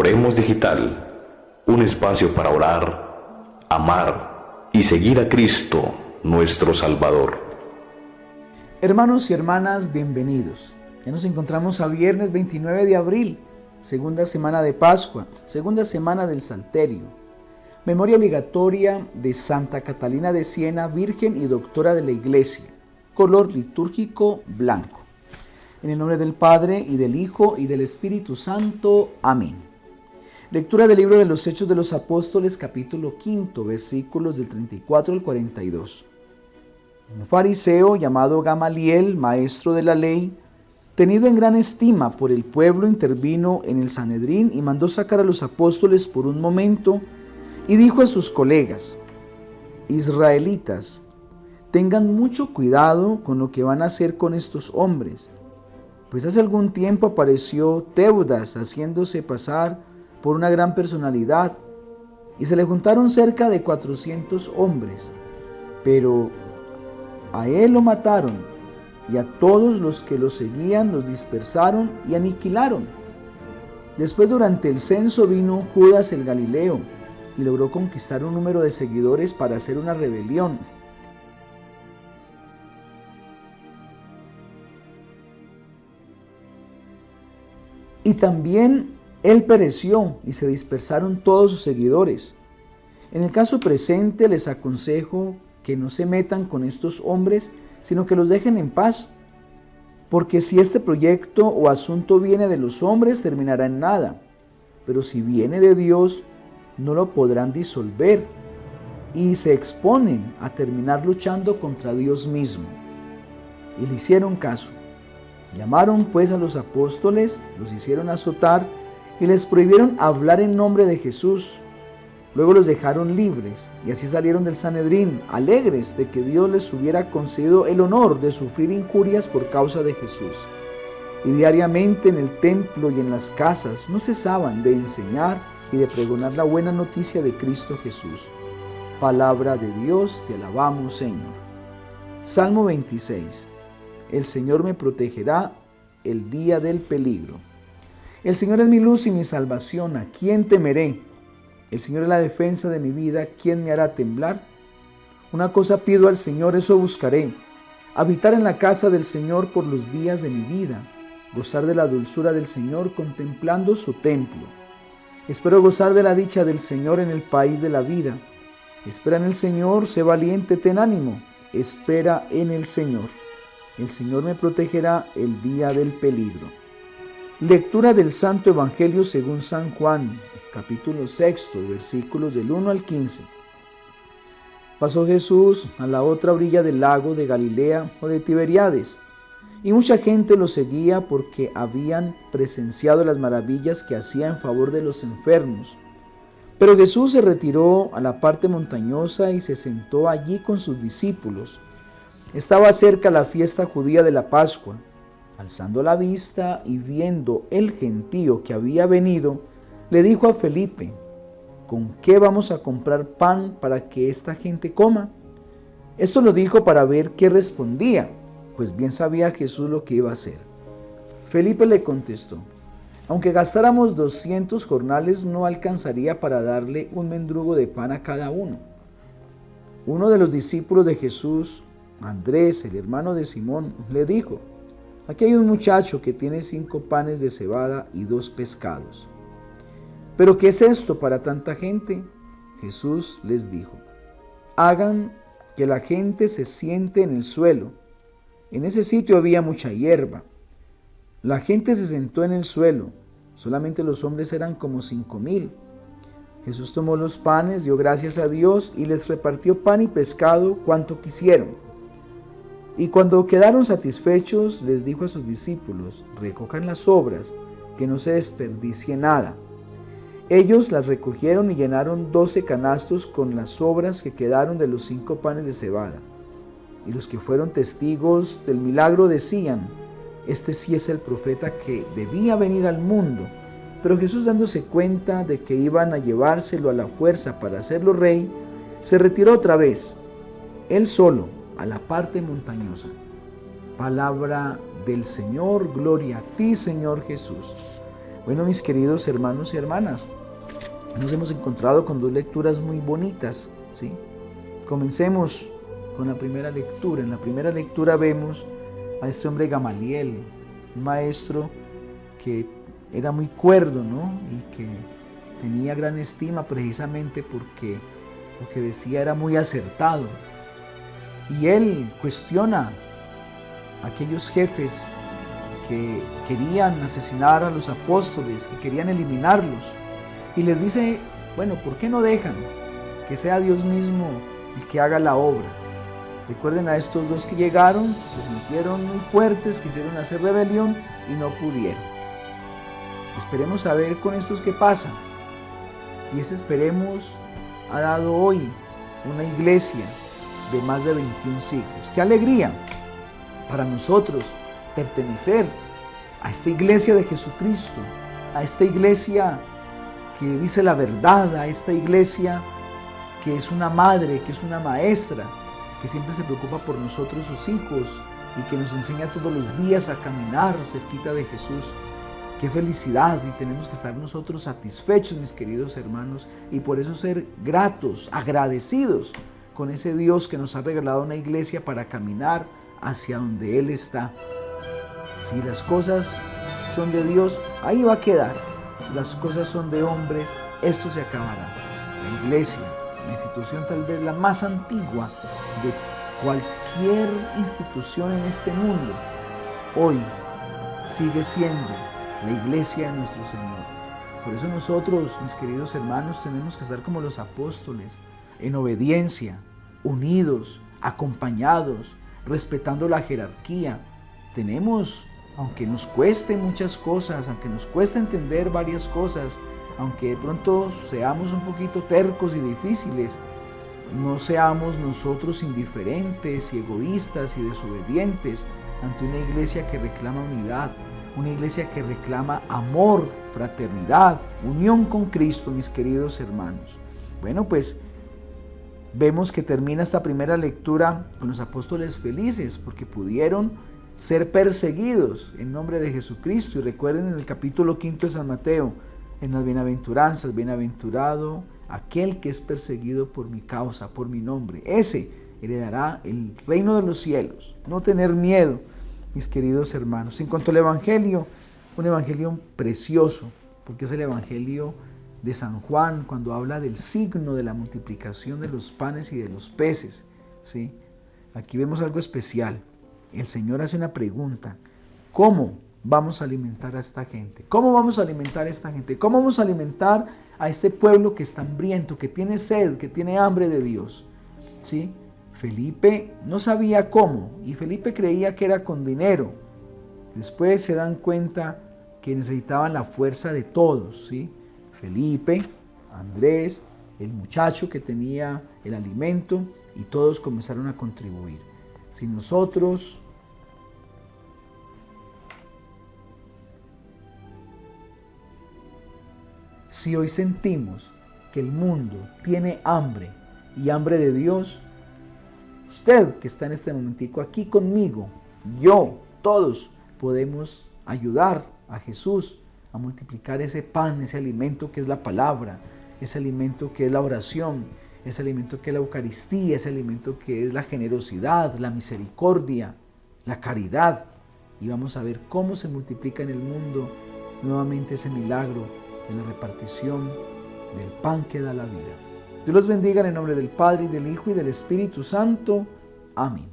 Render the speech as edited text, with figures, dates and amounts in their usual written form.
Oremos Digital, un espacio para orar, amar y seguir a Cristo, nuestro Salvador. Hermanos y hermanas, bienvenidos. Ya nos encontramos a viernes 29 de abril, segunda semana de Pascua, segunda semana del Salterio. Memoria obligatoria de Santa Catalina de Siena, Virgen y Doctora de la Iglesia, color litúrgico blanco. En el nombre del Padre, y del Hijo, y del Espíritu Santo. Amén. Lectura del libro de los Hechos de los Apóstoles, capítulo 5, versículos del 34 al 42. Un fariseo llamado Gamaliel, maestro de la ley, tenido en gran estima por el pueblo, intervino en el Sanedrín y mandó sacar a los apóstoles por un momento y dijo a sus colegas: Israelitas, tengan mucho cuidado con lo que van a hacer con estos hombres, pues hace algún tiempo apareció Teudas haciéndose pasar por una gran personalidad y se le juntaron cerca de 400 hombres, pero a él lo mataron y a todos los que lo seguían los dispersaron y aniquilaron. Después, durante el censo, vino Judas el Galileo y logró conquistar un número de seguidores para hacer una rebelión. Y también él pereció y se dispersaron todos sus seguidores. En el caso presente les aconsejo que no se metan con estos hombres, sino que los dejen en paz, porque si este proyecto o asunto viene de los hombres, terminará en nada, pero si viene de Dios, no lo podrán disolver y se exponen a terminar luchando contra Dios mismo. Y le hicieron caso. Llamaron pues a los apóstoles, los hicieron azotar y les prohibieron hablar en nombre de Jesús. Luego los dejaron libres y así salieron del Sanedrín, alegres de que Dios les hubiera concedido el honor de sufrir injurias por causa de Jesús. Y diariamente en el templo y en las casas no cesaban de enseñar y de pregonar la buena noticia de Cristo Jesús. Palabra de Dios, te alabamos, Señor. Salmo 26. El Señor me protegerá el día del peligro. El Señor es mi luz y mi salvación, ¿a quién temeré? El Señor es la defensa de mi vida, ¿quién me hará temblar? Una cosa pido al Señor, eso buscaré: habitar en la casa del Señor por los días de mi vida, gozar de la dulzura del Señor contemplando su templo. Espero gozar de la dicha del Señor en el país de la vida. Espera en el Señor, sé valiente, ten ánimo, espera en el Señor. El Señor me protegerá el día del peligro. Lectura del Santo Evangelio según San Juan, capítulo 6, versículos del 1 al 15. Pasó Jesús a la otra orilla del lago de Galilea o de Tiberíades, y mucha gente lo seguía porque habían presenciado las maravillas que hacía en favor de los enfermos. Pero Jesús se retiró a la parte montañosa y se sentó allí con sus discípulos. Estaba cerca la fiesta judía de la Pascua. Alzando la vista y viendo el gentío que había venido, le dijo a Felipe: ¿con qué vamos a comprar pan para que esta gente coma? Esto lo dijo para ver qué respondía, pues bien sabía Jesús lo que iba a hacer. Felipe le contestó: aunque gastáramos 200 jornales, no alcanzaría para darle un mendrugo de pan a cada uno. Uno de los discípulos de Jesús, Andrés, el hermano de Simón, le dijo: aquí hay un muchacho que tiene 5 panes de cebada y 2 pescados. ¿Pero qué es esto para tanta gente? Jesús les dijo: hagan que la gente se siente en el suelo. En ese sitio había mucha hierba. La gente se sentó en el suelo. Solamente los hombres eran como 5,000. Jesús tomó los panes, dio gracias a Dios y les repartió pan y pescado cuanto quisieron. Y cuando quedaron satisfechos, les dijo a sus discípulos: recojan las sobras, que no se desperdicie nada. Ellos las recogieron y llenaron 12 canastos con las sobras que quedaron de los 5 panes de cebada. Y los que fueron testigos del milagro decían: este sí es el profeta que debía venir al mundo. Pero Jesús, dándose cuenta de que iban a llevárselo a la fuerza para hacerlo rey, se retiró otra vez, él solo, a la parte montañosa. Palabra del Señor, gloria a ti, Señor Jesús. Bueno, mis queridos hermanos y hermanas, nos hemos encontrado con dos lecturas muy bonitas, ¿sí? Comencemos con la primera lectura. En la primera lectura vemos a este hombre Gamaliel, un maestro que era muy cuerdo, ¿no? Y que tenía gran estima precisamente porque lo que decía era muy acertado. Y él cuestiona a aquellos jefes que querían asesinar a los apóstoles, que querían eliminarlos. Y les dice, bueno, ¿por qué no dejan que sea Dios mismo el que haga la obra? Recuerden a estos dos que llegaron, se sintieron muy fuertes, quisieron hacer rebelión y no pudieron. Esperemos a ver con estos qué pasa. Y ese esperemos ha dado hoy una iglesia de más de 21 siglos. ¡Qué alegría para nosotros pertenecer a esta iglesia de Jesucristo! A esta iglesia que dice la verdad, a esta iglesia que es una madre, que es una maestra, que siempre se preocupa por nosotros, sus hijos, y que nos enseña todos los días a caminar cerquita de Jesús. ¡Qué felicidad! Y tenemos que estar nosotros satisfechos, mis queridos hermanos, y por eso ser gratos, agradecidos con ese Dios que nos ha regalado una iglesia para caminar hacia donde Él está. Si las cosas son de Dios, ahí va a quedar. Si las cosas son de hombres, esto se acabará. La iglesia, la institución tal vez la más antigua de cualquier institución en este mundo, hoy sigue siendo la iglesia de nuestro Señor. Por eso nosotros, mis queridos hermanos, tenemos que estar como los apóstoles, en obediencia, unidos, acompañados, respetando la jerarquía. Tenemos, aunque nos cueste muchas cosas, aunque nos cueste entender varias cosas, aunque de pronto seamos un poquito tercos y difíciles, no seamos nosotros indiferentes y egoístas y desobedientes ante una iglesia que reclama unidad, una iglesia que reclama amor, fraternidad, unión con Cristo, mis queridos hermanos. Bueno, pues vemos que termina esta primera lectura con los apóstoles felices porque pudieron ser perseguidos en nombre de Jesucristo. Y recuerden en el capítulo 5 de San Mateo, en las bienaventuranzas, bienaventurado aquel que es perseguido por mi causa, por mi nombre. Ese heredará el reino de los cielos. No tener miedo, mis queridos hermanos. En cuanto al Evangelio, un Evangelio precioso, porque es el Evangelio de San Juan, cuando habla del signo de la multiplicación de los panes y de los peces, ¿sí? Aquí vemos algo especial. El Señor hace una pregunta: ¿cómo vamos a alimentar a esta gente? ¿Cómo vamos a alimentar a esta gente? ¿Cómo vamos a alimentar a este pueblo que está hambriento, que tiene sed, que tiene hambre de Dios? ¿Sí? Felipe no sabía cómo, y Felipe creía que era con dinero. Después se dan cuenta que necesitaban la fuerza de todos, ¿sí? Felipe, Andrés, el muchacho que tenía el alimento, y todos comenzaron a contribuir. Si nosotros si hoy sentimos que el mundo tiene hambre y hambre de Dios, usted que está en este momentico aquí conmigo, yo, todos podemos ayudar a Jesús a multiplicar ese pan, ese alimento que es la palabra, ese alimento que es la oración, ese alimento que es la Eucaristía, ese alimento que es la generosidad, la misericordia, la caridad. Y vamos a ver cómo se multiplica en el mundo nuevamente ese milagro de la repartición del pan que da la vida. Dios los bendiga en el nombre del Padre, y del Hijo, y del Espíritu Santo. Amén.